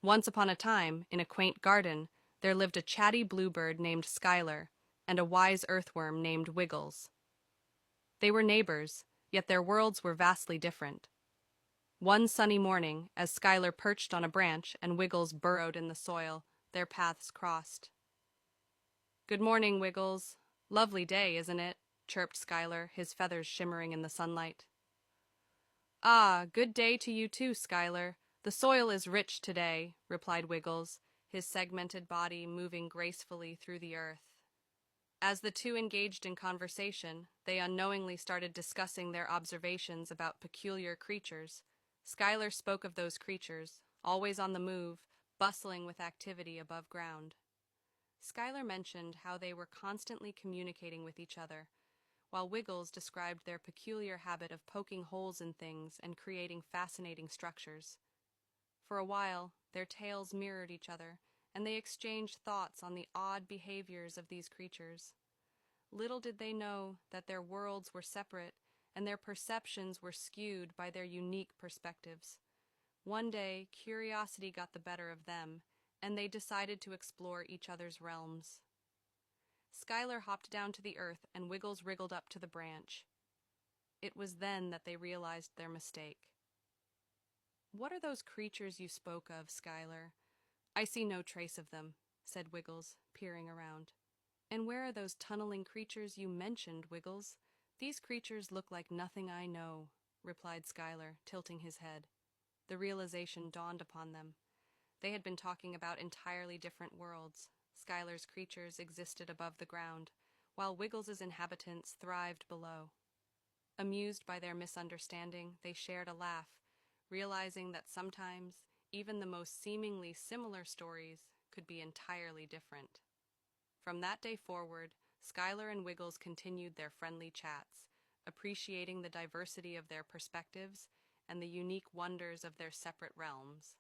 Once upon a time, in a quaint garden, there lived a chatty bluebird named Skyler and a wise earthworm named Wiggles. They were neighbors, yet their worlds were vastly different. One sunny morning, as Skyler perched on a branch and Wiggles burrowed in the soil, their paths crossed. "Good morning, Wiggles. Lovely day, isn't it?" chirped Skyler, his feathers shimmering in the sunlight. "Ah, good day to you too, Skyler. The soil is rich today," replied Wiggles, his segmented body moving gracefully through the earth. As the two engaged in conversation, they unknowingly started discussing their observations about peculiar creatures. Skyler spoke of those creatures, always on the move, bustling with activity above ground. Skyler mentioned how they were constantly communicating with each other, while Wiggles described their peculiar habit of poking holes in things and creating fascinating structures. For a while, their tails mirrored each other, and they exchanged thoughts on the odd behaviors of these creatures. Little did they know that their worlds were separate and their perceptions were skewed by their unique perspectives. One day, curiosity got the better of them, and they decided to explore each other's realms. Skyler hopped down to the earth and Wiggles wriggled up to the branch. It was then that they realized their mistake. "What are those creatures you spoke of, Skyler?" "I see no trace of them," said Wiggles, peering around. "And where are those tunneling creatures you mentioned, Wiggles?" "These creatures look like nothing I know," replied Skyler, tilting his head. The realization dawned upon them. They had been talking about entirely different worlds. Skyler's creatures existed above the ground, while Wiggles's inhabitants thrived below. Amused by their misunderstanding, they shared a laugh, realizing that sometimes even the most seemingly similar stories could be entirely different. From that day forward, Skyler and Wiggles continued their friendly chats, appreciating the diversity of their perspectives and the unique wonders of their separate realms.